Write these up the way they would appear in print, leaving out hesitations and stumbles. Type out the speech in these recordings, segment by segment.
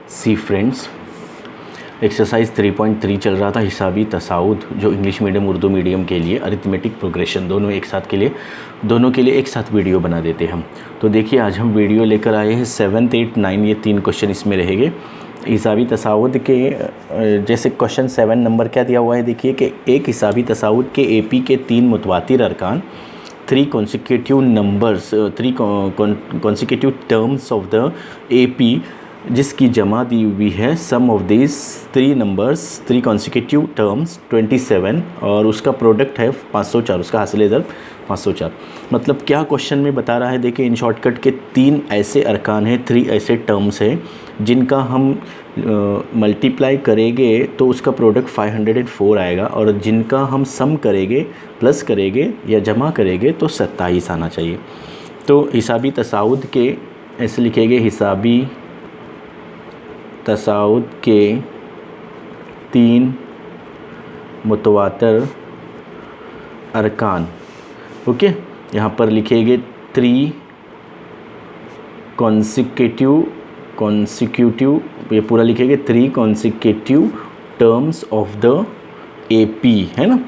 सी friends, exercise 3.3 चल रहा था हिसाबी तसाउद, जो इंग्लिश मीडियम उर्दू मीडियम के लिए अरिथमेटिक प्रोग्रेशन दोनों एक साथ के लिए एक साथ वीडियो बना देते हम। तो देखिए आज हम वीडियो लेकर आए हैं 7, 8, 9, ये 3 क्वेश्चन इसमें रहेंगे। हिसाबी तसाउद के जैसे क्वेश्चन 7 नंबर क्या दिया हुआ है, देखिए कि एक हिसाबी तसाउद के एपी के 3 मुतवातिर अरकान, 3 consecutive numbers, 3 consecutive terms of the AP जिसकी जमा दी हुई है, sum of this 3 numbers 3 consecutive terms 27 और उसका प्रोडक्ट है 504, उसका हासिल ज़रब 504। मतलब क्या क्वेश्चन में बता रहा है, देखिए इन शॉर्टकट के 3 ऐसे अरकान हैं, 3 ऐसे टर्म्स हैं जिनका हम मल्टीप्लाई करेंगे तो उसका प्रोडक्ट 504 आएगा, और जिनका हम सम करेंगे प्लस करेंगे या जमा करेंगे तो 27 आना चाहिए। तो हिसाबी तसाउद के ऐसे लिखेंगे, हिसाबी तसाउद के 3 मुतवातर अरकान, ओके, यहाँ पर लिखेंगे 3 कॉन्सिक्यूटिव, ये पूरा लिखेंगे 3 consecutive terms of the AP, है ना,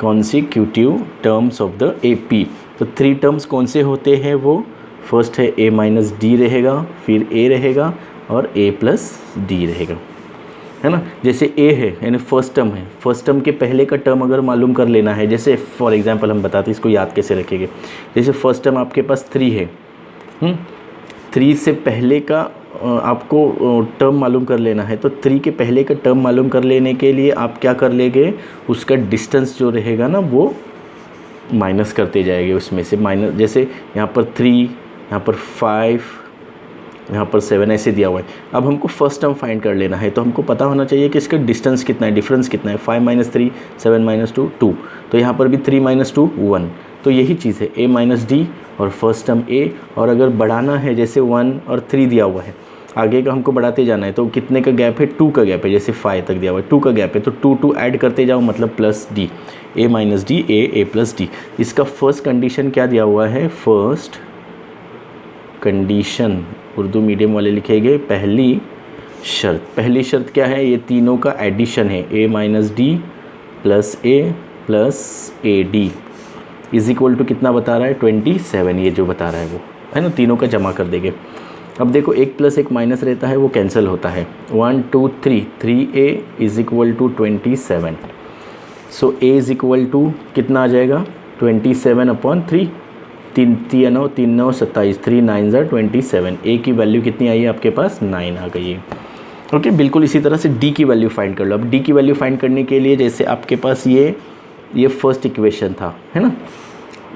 consecutive terms of the AP. तो 3 टर्म्स कौन से होते हैं, वो फर्स्ट है a माइनस डी रहेगा, फिर a रहेगा और a प्लस डी रहेगा, है ना। जैसे a है यानी फर्स्ट टर्म है, फर्स्ट टर्म के पहले का टर्म अगर मालूम कर लेना है, जैसे फॉर एग्जांपल हम बताते हैं, इसको याद कैसे रखेंगे। जैसे फर्स्ट टर्म आपके पास 3 है, 3 से पहले का आपको टर्म मालूम कर लेना है। तो 3 के पहले का टर्म मालूम कर लेने के लिए आप क्या कर लेंगे, उसका डिस्टेंस जो रहेगा ना वो माइनस करते जाएंगे, उसमें से माइनस, जैसे यहाँ पर 3, यहाँ पर 5, यहाँ पर 7 ऐसे दिया हुआ है। अब हमको फर्स्ट टर्म फाइंड कर लेना है, तो हमको पता होना चाहिए कि इसका डिस्टेंस कितना है, डिफरेंस कितना है। 5 - 3 7 - 2 2, तो यहाँ पर भी 3 - 2 1। तो यही चीज़ है a माइनस डी और फर्स्ट टर्म a, और अगर बढ़ाना है जैसे 1 और 3 दिया हुआ है, आगे का हमको बढ़ाते जाना है, तो कितने का गैप है, 2 का गैप है। जैसे 5 तक दिया हुआ है, 2 का गैप है, तो 2 ऐड करते जाओ, मतलब plus d, a minus D a plus D. इसका फर्स्ट कंडीशन क्या दिया हुआ है, फर्स्ट कंडीशन उर्दू मीडियम वाले लिखेंगे पहली शर्त। पहली शर्त क्या है, ये तीनों का एडिशन है, a minus d plus a plus a d is equal to कितना बता रहा है, 27, ये जो बता रहा है वो, है ना। तीनों का जमा कर देंगे। अब देखो 1 प्लस 1 माइनस रहता है, वो कैंसिल होता है। 1 2 3 3a is equal to 27। So a is equal to कितना आ जाएगा, 27/3, 3 3 9 3 9 27, 3 9 27। a की वैल्यू कितनी आई है आपके पास, 9 आ गई है, ओके। बिल्कुल इसी तरह से d की वैल्यू फाइंड कर लो। अब d की वैल्यू फाइंड करने के लिए जैसे आपके पास ये फर्स्ट इक्वेशन था, है ना।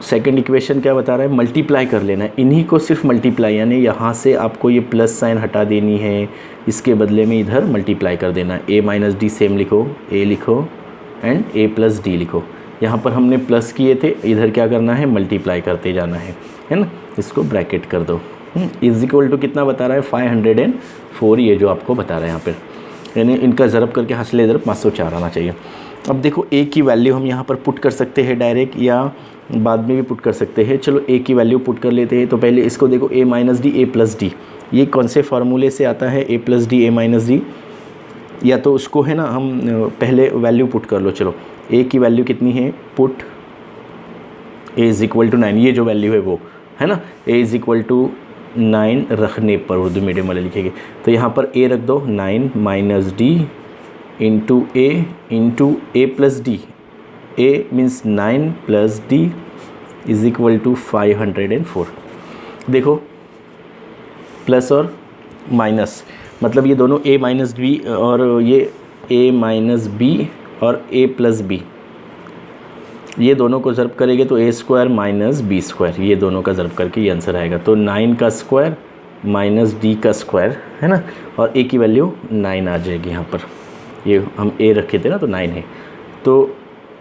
सेकंड इक्वेशन क्या बता रहा है, मल्टीप्लाई कर लेना है, इन्हीं को सिर्फ मल्टीप्लाई, यानी यहाँ से आपको ये प्लस साइन हटा देनी है, इसके बदले में इधर मल्टीप्लाई कर देना है। a माइनस डी सेम लिखो, a लिखो एंड a प्लस डी लिखो। यहाँ पर हमने प्लस किए थे, इधर क्या करना है, मल्टीप्लाई करते जाना है ना। इसको ब्रैकेट कर दो, इज इक्वल टू कितना बता रहा है, 504, ये जो आपको बता रहा है यहाँ पर, यानी इनका ज़रब करके हासिल ज़रब 504 आना चाहिए। अब देखो a की वैल्यू हम यहाँ पर पुट कर सकते हैं डायरेक्ट, या बाद में भी पुट कर सकते हैं। चलो a की वैल्यू पुट कर लेते हैं। तो पहले इसको देखो, a minus D a plus D, ये कौन से फार्मूले से आता है, a plus d a minus D, या तो उसको है ना हम पहले वैल्यू पुट कर लो। चलो a की वैल्यू कितनी है, put a is equal to 9, ये जो वैल्यू है वो, है ना, a इज़ इक्वल टू 9 रखने पर उर्दू मीडियम वाले लिखेंगे, तो यहाँ पर a रख दो, 9 minus d into a plus d, a means 9 plus d is equal to 504। देखो प्लस और माइनस, मतलब ये दोनों a माइनस बी और ये a माइनस बी और a प्लस बी, ये दोनों को ज़रब करेंगे तो a square minus b square, ये दोनों का ज़रब करके ये आंसर आएगा। तो 9 का स्क्वायर माइनस डी का स्क्वायर, है ना, और a की वैल्यू 9 आ जाएगी। यहाँ पर ये हम a रखे थे ना, तो 9 है, तो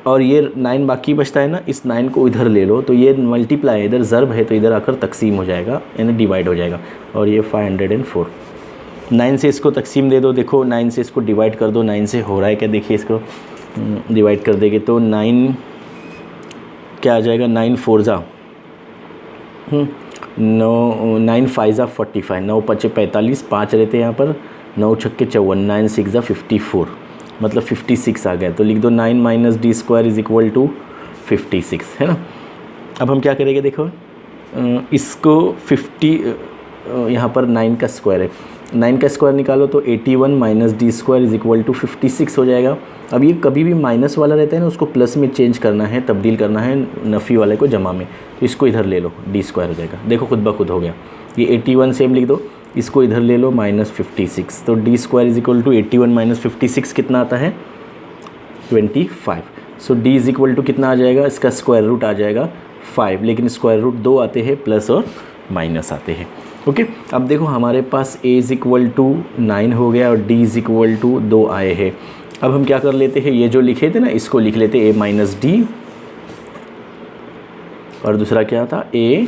और ये 9 बाकी बचता है ना, इस 9 को इधर ले लो, तो ये मल्टीप्लाई है, इधर ज़रब है तो इधर आकर तकसीम हो जाएगा, यानी डिवाइड हो जाएगा, और ये 504। 9 से इसको तकसीम दे दो, देखो 9 से इसको डिवाइड कर दो, 9 से हो रहा है क्या, देखिए इसको डिवाइड कर देंगे तो 9 क्या आ जाएगा, 9 4 जा 9 9 5 जा 45, 9 5 45, 5 रहते हैं यहाँ पर, 9 छक्के 54, 9 6 54, मतलब 56 आ गया। तो लिख दो 9 minus d square is equal to 56, है ना। अब हम क्या करेंगे, देखो इसको 50 यहाँ पर 9 का स्क्वायर है, 9 का स्क्वायर निकालो तो 81 minus d square is equal to 56 हो जाएगा। अब ये कभी भी माइनस वाला रहता है ना, उसको प्लस में चेंज करना है, तब्दील करना है नफ़ी वाले को जमा में, तो इसको इधर ले लो, डी स्क्वायर हो जाएगा। देखो खुद ब खुद हो गया। ये 81 सेम लिख दो, इसको इधर ले लो माइनस 56, तो d square is equal to 81 minus 56 कितना आता है 25। So d is equal to कितना आ जाएगा, इसका स्क्वायर रूट आ जाएगा 5, लेकिन स्क्वायर रूट 2 आते हैं, प्लस और माइनस आते हैं। ओके, अब देखो हमारे पास a इज़ इक्वल टू 9 हो गया और d इज़ इक्वल टू 2 आए हैं। अब हम क्या कर लेते हैं, ये जो लिखे थे ना इसको लिख लेते a माइनस डी, और दूसरा क्या था a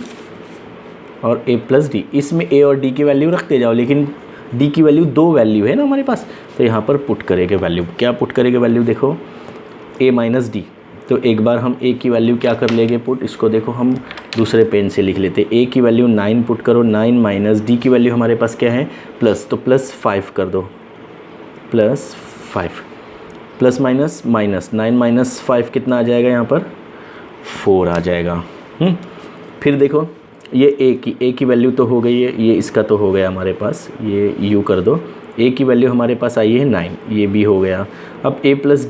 और a प्लस डी। इसमें a और d की वैल्यू रखते जाओ, लेकिन d की वैल्यू 2 वैल्यू है ना हमारे पास, तो यहाँ पर पुट करेंगे वैल्यू। क्या पुट करेंगे वैल्यू, देखो a माइनस डी, तो एक बार हम a की वैल्यू क्या कर लेंगे पुट, इसको देखो हम दूसरे पेन से लिख लेते। a की वैल्यू 9 पुट करो, 9 माइनस d की वैल्यू हमारे पास क्या है प्लस, तो प्लस 5 कर दो, plus 5, plus minus minus, 9 minus 5 कितना आ जाएगा यहाँ पर 4 आ जाएगा। फिर देखो ये a की वैल्यू तो हो गई है, ये इसका तो हो गया हमारे पास, ये u कर दो। a की वैल्यू हमारे पास आई है 9, ये भी हो गया। अब a प्लस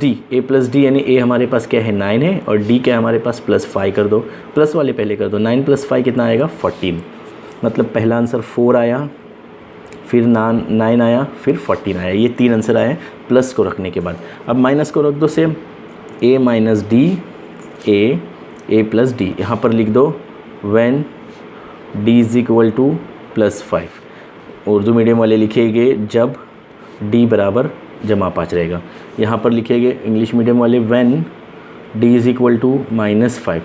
डी यानी a हमारे पास क्या है 9 है, और d क्या है हमारे पास प्लस 5 कर दो, प्लस वाले पहले कर दो। 9 प्लस 5 कितना आएगा 14, मतलब पहला आंसर 4 आया, फिर 9 आया, फिर 14 आया, ये 3 आंसर आए प्लस को रखने के बाद। अब माइनस को रख दो same, a minus D, a plus D, यहाँ पर लिख दो when d is equal two plus 5। Urdu medium वाले लिखेंगे जब d बराबर जमा 5 रहेगा। यहाँ पर लिखेंगे इंग्लिश मीडियम वाले when d is equal to minus 5।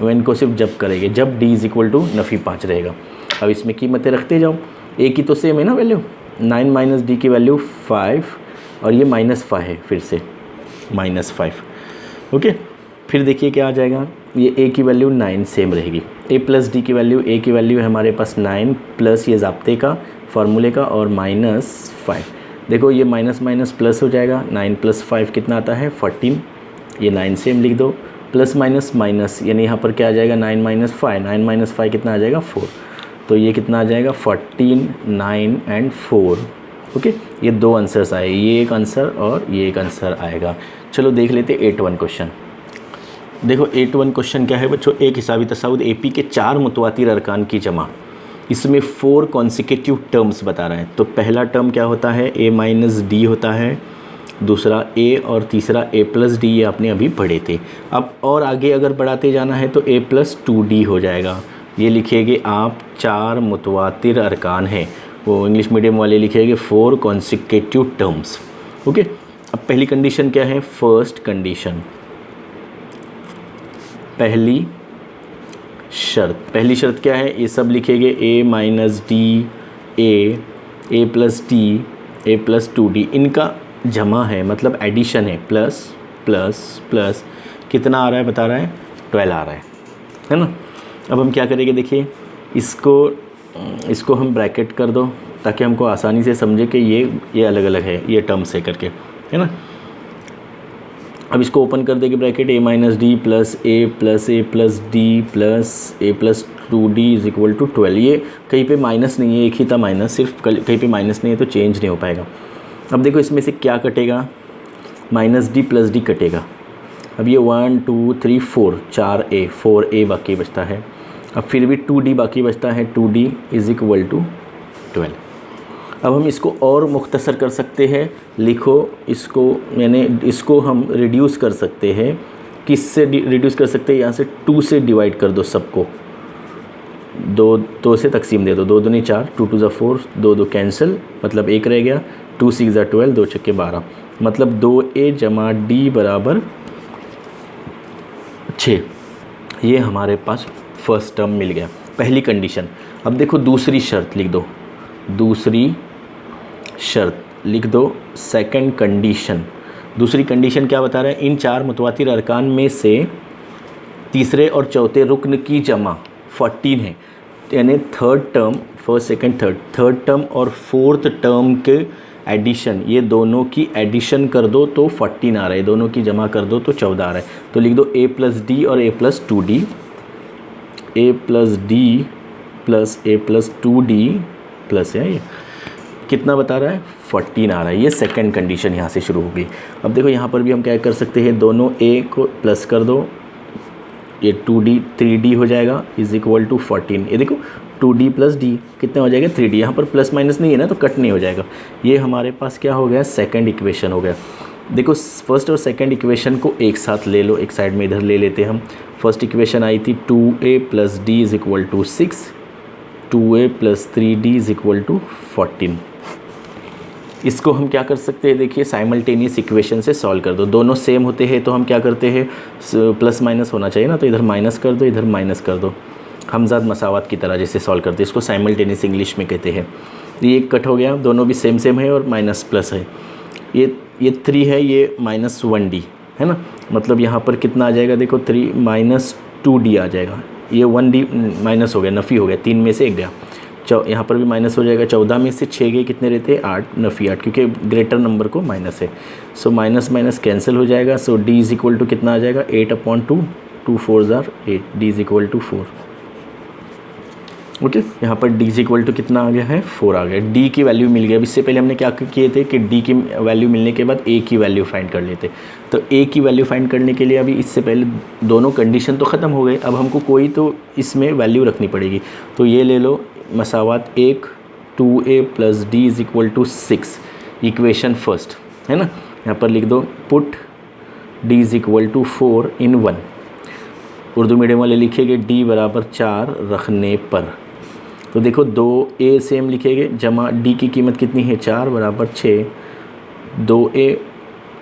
When को सिर्फ जब करेंगे, जब d इज़ इक्वल टू नफ़ी 5 रहेगा। अब इसमें कीमतें रखते जाओ, a की तो सेम है ना वैल्यू, 9 माइनस डी की वैल्यू 5, और ये माइनस 5 है, फिर से माइनस 5। ओके, फिर देखिए क्या आ जाएगा, ये a की वैल्यू 9 सेम रहेगी, a प्लस डी की वैल्यू, a की वैल्यू है हमारे पास 9 प्लस ये ज़ाब्ते का फार्मूले का और माइनस 5। देखो ये माइनस माइनस प्लस हो जाएगा, 9 प्लस 5 कितना आता है 14, ये 9 सेम लिख दो, प्लस माइनस माइनस यानी यहाँ पर क्या आ जाएगा 9 माइनस 5, 9 माइनस 5 कितना आ जाएगा 4, तो ये कितना आ जाएगा 14, 9 एंड 4। ओके, ये 2 आंसर्स आए, ये एक आंसर और ये एक आंसर आएगा। चलो देख लेते 8-1 क्वेश्चन। देखो 8-1 क्वेश्चन क्या है बच्चों, एक हिसाबी तसाउद AP के 4 मुतवातिर अरकान की जमा, इसमें 4 कॉन्सिक्यूटिव टर्म्स बता रहा है। तो पहला टर्म क्या होता है a माइनस डी होता है, दूसरा a और तीसरा a प्लस डी, ये आपने अभी पढ़े थे। अब और आगे अगर बढ़ाते जाना है तो a प्लस 2d हो जाएगा। ये लिखेंगे आप 4 मुतवातिर अरकान हैं, वो इंग्लिश मीडियम वाले लिखेंगे 4 कॉन्सिक्यूटिव टर्म्स। ओके, अब पहली कंडीशन क्या है, फर्स्ट कंडीशन, पहली शर्त क्या है, ये सब लिखेंगे a minus D, a plus d, a plus 2d, इनका जमा है मतलब एडिशन है, प्लस प्लस प्लस कितना आ रहा है बता रहा है 12 आ रहा है ना। अब हम क्या करेंगे, देखिए इसको हम ब्रैकेट कर दो ताकि हमको आसानी से समझे कि ये अलग अलग है, ये टर्म्स है करके, है ना। अब इसको ओपन कर देंगे bracket, a minus d plus a plus d plus a plus 2d is equal to 12। ये कहीं पे माइनस नहीं है, एक ही था माइनस, सिर्फ कहीं पे माइनस नहीं है तो चेंज नहीं हो पाएगा। अब देखो इसमें से क्या कटेगा, माइनस डी प्लस डी कटेगा। अब ये 1 2 3 4 4a बाकी बचता है। अब फिर भी 2d बाकी बचता है, 2d इज़ इक्वल टू 12। अब हम इसको और मुख्तसर कर सकते हैं, लिखो इसको, मैंने इसको हम रिड्यूस कर सकते हैं, किससे रिड्यूस कर सकते हैं, यहाँ से 2 से डिवाइड कर दो सबको, 2 से तकसीम दे दो, 2 दूनी 4, 2 2 ज़ा 4, 2 2 कैंसिल, मतलब 1 रह गया, 2 6 ज़ा 12, 2 छक्के 12, मतलब 2a जमा d बराबर 6। ये हमारे पास फर्स्ट टर्म मिल गया, पहली कंडीशन। अब देखो दूसरी शर्त लिख दो, दूसरी शर्त लिख दो, सेकंड कंडीशन। दूसरी कंडीशन क्या बता रहा है, इन 4 मुतवातिर अरकान में से तीसरे और चौथे रुकन की जमा 14 है, यानी third term, first second third term और फोर्थ टर्म के एडिशन, ये दोनों की एडिशन कर दो तो 14 आ रहा है, दोनों की जमा कर दो तो 14 आ रहा है। तो लिख दो a प्लस डी और a plus 2d, a plus d plus a plus 2d plus है ये कितना बता रहा है 14 आ रहा है। ये सेकंड कंडीशन यहाँ से शुरू हो गई। अब देखो यहाँ पर भी हम क्या कर सकते हैं, दोनों a को प्लस कर दो, ये 2d 3d हो जाएगा इज इक्वल टू 14। ये देखो 2d प्लस d कितना हो जाएगा 3d, यहाँ पर प्लस माइनस नहीं है ना तो कट नहीं हो जाएगा। ये हमारे पास क्या हो गया, सेकंड इक्वेशन हो गया। देखो फर्स्ट और सेकंड इक्वेशन को एक साथ ले लो, एक साइड में इधर ले लेते हैं हम। फर्स्ट इक्वेशन आई थी 2a plus d is equal to 6, 2a plus 3d is equal to 14। इसको हम क्या कर सकते हैं, देखिए साइमल्टेनियस इक्वेशन से सॉल्व कर दो। दोनों सेम होते हैं तो हम क्या करते हैं, प्लस माइनस होना चाहिए ना, तो इधर माइनस कर दो, इधर माइनस कर दो, हमजाद मसावत की तरह जैसे सॉल्व करते हैं। इसको साइमल्टेनियस इंग्लिश में कहते हैं। ये एक कट हो गया, दोनों भी सेम सेम है और माइनस प्लस है। ये 3 है, ये माइनस 1d है ना, मतलब यहाँ पर कितना आ जाएगा, देखो 3 माइनस 2d आ जाएगा। ये 1d माइनस हो गया, नफ़ी हो गया, 3 में से 1 गया, यहाँ पर भी माइनस हो जाएगा। 14 में से 6 गए, कितने रहते हैं 8, नफ़ी 8, क्योंकि ग्रेटर नंबर को माइनस है। सो माइनस माइनस कैंसिल हो जाएगा। So d is equal to कितना आ जाएगा 8/2, 2 4 are 8, d is equal to 4। Okay, यहाँ पर d इज़ इक्वल टू कितना आ गया है 4 आ गया। d की वैल्यू मिल गया। अब इससे पहले हमने क्या किए थे कि d की वैल्यू मिलने के बाद a की वैल्यू फाइंड कर लेते। तो a की वैल्यू फाइंड करने के लिए अभी इससे पहले दोनों कंडीशन तो ख़त्म हो गए, अब हमको कोई तो इसमें वैल्यू रखनी पड़ेगी। तो ये ले लो मसावत 1, 2a plus d is equal to 6, equation first है ना। यहाँ पर लिख दो put d is equal to 4 in 1। Urdu medium वाले लिखेंगे d बराबर 4 रखने पर। तो देखो 2a सेम लिखेंगे, जमा d की कीमत कितनी है 4 बराबर 6, 2a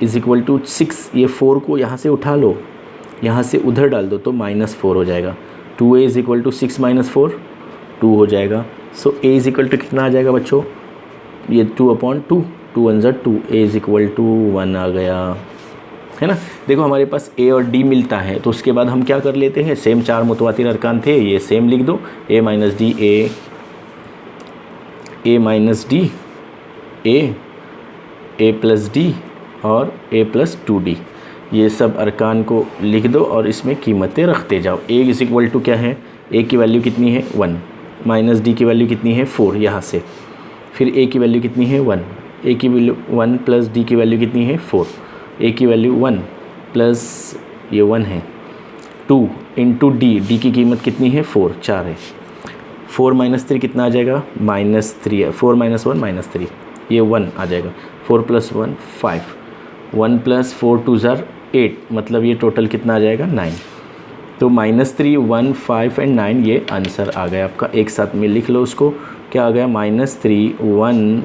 इज़ इक्वल टू 6। ये 4 को यहाँ से उठा लो, यहाँ से उधर डाल दो तो -4 हो जाएगा। 2a इज़ इक्वल टू 6 - 4 2 हो जाएगा। सो a इज़ इक्वल टू कितना आ जाएगा बच्चों, ये 2/2, 2 1 2, a इज़ इक्वल टू 1 आ गया है ना। देखो हमारे पास a और d मिलता है, तो उसके बाद हम क्या कर लेते हैं, सेम 4 मुतवातिर अरकान थे, ये सेम लिख दो, a minus D a minus D a plus D और a प्लस 2d, ये सब अरकान को लिख दो और इसमें कीमतें रखते जाओ। a इज़ इक्वल टू क्या है, a की वैल्यू कितनी है 1, माइनस डी की वैल्यू कितनी है 4 यहाँ से, फिर a की वैल्यू कितनी है 1, a की वैल्यू 1 प्लस d की वैल्यू कितनी है 4, a की वैल्यू 1 प्लस ये 1 है 2 इंटू d की कीमत कितनी है 4 है। 4 - 3 कितना आ जाएगा -3 है, 4 - 1 -3, ये 1 आ जाएगा। 4 + 1 5, 1 + 4 2 ज़ार 8, मतलब ये टोटल कितना आ जाएगा 9। तो -3 1 5 एंड 9 ये आंसर आ गया आपका। एक साथ में लिख लो उसको, क्या आ गया -3 1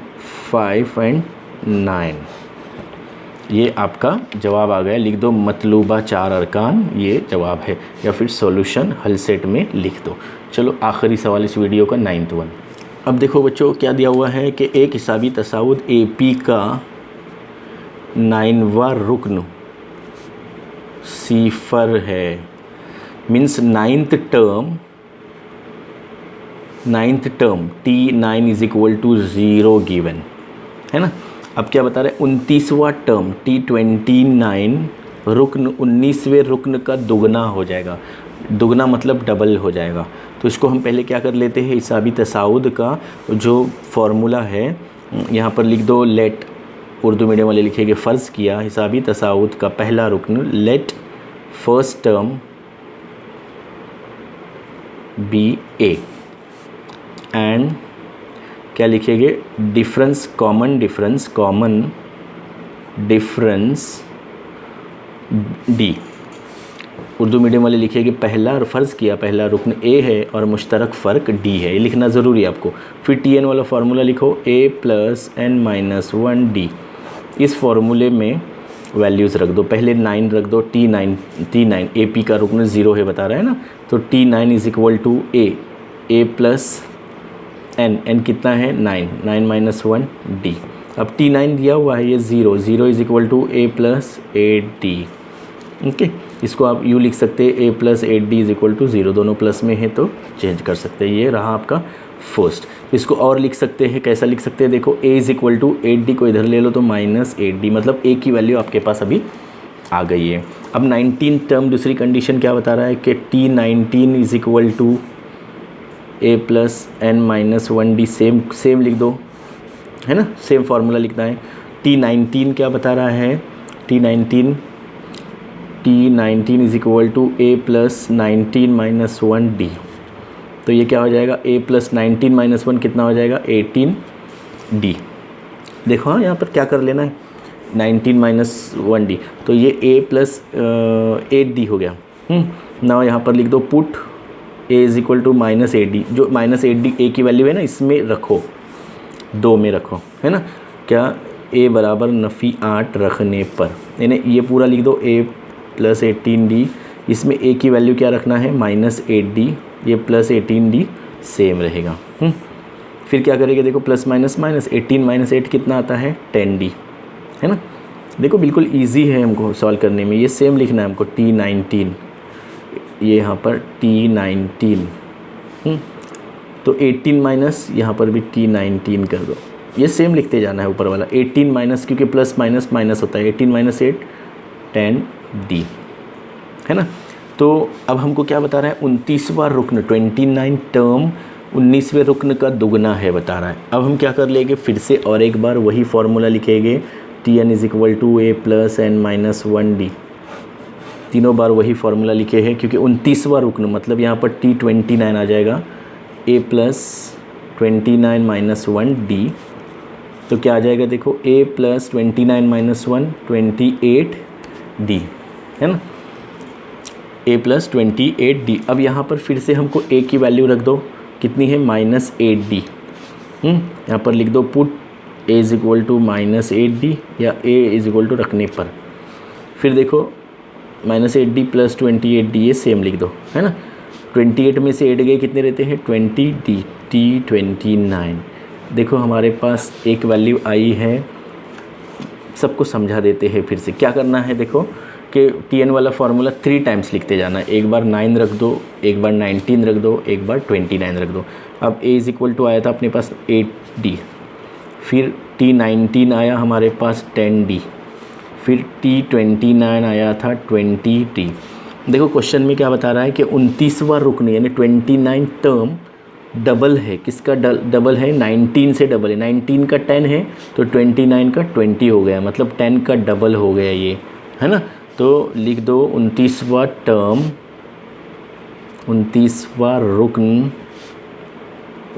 5 एंड 9, ये आपका जवाब आ गया। लिख दो मतलूबा 4 अरकान, ये जवाब है, या फिर सॉल्यूशन हल सेट में लिख दो। चलो आखिरी सवाल इस वीडियो का 9th वन। अब देखो बच्चों क्या दिया हुआ है कि एक हिसाबी तसाउद AP का 9वां रुकन सिफर है, means 9th term T9 is equal to 0 given है ना। अब क्या बता रहे हैं 29वां टर्म T29 रुकन 19वें रुकन का दुगना हो जाएगा। दुगना मतलब डबल हो जाएगा। तो इसको हम पहले क्या कर लेते हैं, हिसाबी तसाउद का जो फार्मूला है यहाँ पर लिख दो। लेट, उर्दू मीडियम वाले लिखेंगे फ़र्ज़ किया, हिसाबी तसाउद का पहला रुकन let first term be a and क्या लिखेंगे difference common difference d. Urdu medium वाले लिखेंगे पहला फ़र्ज़ किया पहला रुकन ए है और मुश्तरक फ़र्क डी है, ये लिखना ज़रूरी है आपको। फिर Tn वाला फार्मूला लिखो a + n - 1d। इस फार्मूले में वैल्यूज़ रख दो, पहले 9 रख दो। T9 AP का रुकन 0 है बता रहा है ना, तो T9 is equal to a plus n कितना है 9 - 1d। अब T9 दिया हुआ है ये 0 is equal to a + 8d। Okay, इसको आप यूँ लिख सकते हैं a plus 8d is equal to 0, दोनों प्लस में है तो चेंज कर सकते हैं। ये रहा आपका फर्स्ट। इसको और लिख सकते हैं, कैसा लिख सकते हैं, देखो a is equal to 8d को इधर ले लो तो माइनस 8d, मतलब a की वैल्यू आपके पास अभी आ गई है। अब 19 टर्म दूसरी कंडीशन क्या बता रहा है कि T19 is equal to a plus n minus 1d, same लिख दो, है ना, सेम फार्मूला लिखना है। T19 क्या बता रहा है, T19 is equal to a plus 19 minus 1d, तो ये क्या हो जाएगा, a प्लस 19 माइनस 1 कितना हो जाएगा 18d। देखो हाँ, यहाँ पर क्या कर लेना है, 19 माइनस 1d, तो ये a प्लस 8d हो गया। ना यहाँ पर लिख दो put a is equal to minus 8d, जो माइनस 8d a की वैल्यू है ना इसमें रखो, 2 में रखो, है ना, क्या a बराबर नफ़ी 8 रखने पर, यानी ये पूरा लिख दो a प्लस 18d, इसमें a की वैल्यू क्या रखना है माइनस 8d, ये प्लस 18d सेम रहेगा। फिर क्या करेंगे, देखो प्लस माइनस माइनस, 18 माइनस 8 कितना आता है 10d, है ना। देखो बिल्कुल इजी है हमको सॉल्व करने में, ये सेम लिखना है हमको T19, ये यहाँ पर T19, तो 18 माइनस यहाँ पर भी T19 कर दो, ये सेम लिखते जाना है ऊपर वाला। 18 माइनस, क्योंकि प्लस माइनस माइनस होता है, 18 माइनस 8 10d, है ना। तो अब हमको क्या बता रहा है, 29वां रुकन, 29 टर्म 19वें रुकन का दुगना है बता रहा है। अब हम क्या कर लेंगे, फिर से और एक बार वही फार्मूला लिखेंगे, Tn is equal to a plus n minus 1d, तीनों बार वही फार्मूला लिखे हैं, क्योंकि 29वां रुकन मतलब यहाँ पर T29 आ जाएगा, a प्लस 29 माइनस 1d, तो क्या आ जाएगा, देखो a प्लस 29 माइनस 1 28d, है ना, a प्लस 28d। अब यहाँ पर फिर से हमको a की वैल्यू रख दो, कितनी है माइनस 8d, यहाँ पर लिख दो put a is equal to minus 8d, या a इज इक्वल टू रखने पर, फिर देखो माइनस 8d प्लस 28d, ये सेम लिख दो, है ना। 28 में से 8 गए कितने रहते हैं 20d, T29। देखो हमारे पास एक वैल्यू आई है, सबको समझा देते हैं फिर से। क्या करना है, देखो कि Tn वाला फार्मूला 3 टाइम्स लिखते जाना है, एक बार 9 रख दो, एक बार 19 रख दो, एक बार 29 रख दो। अब a इज इक्वल टू आया था अपने पास 8d, फिर T19 आया हमारे पास 10d, फिर T29 आया था 20d। देखो क्वेश्चन में क्या बता रहा है कि 29वां रुकन यानी 29 टर्म डबल है, किसका डबल है 19 से डबल है, 19 का 10 है तो 29 का 20 हो गया, मतलब 10 का डबल हो गया ये, है ना। तो लिख दो 29वां टर्म, 29वां रुकन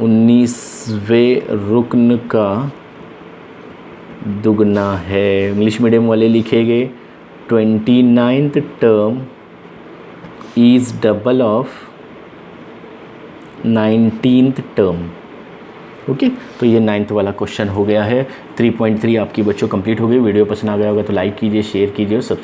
19वें रुकन का दुगना है। इंग्लिश मीडियम वाले लिखेंगे 29th term is double of 19th term. Okay, तो ये 9th वाला क्वेश्चन हो गया है। 3.3 आपकी बच्चों कंप्लीट हो गई। वीडियो पसंद आ गया होगा तो लाइक कीजिए, शेयर कीजिए और सब्सक्राइब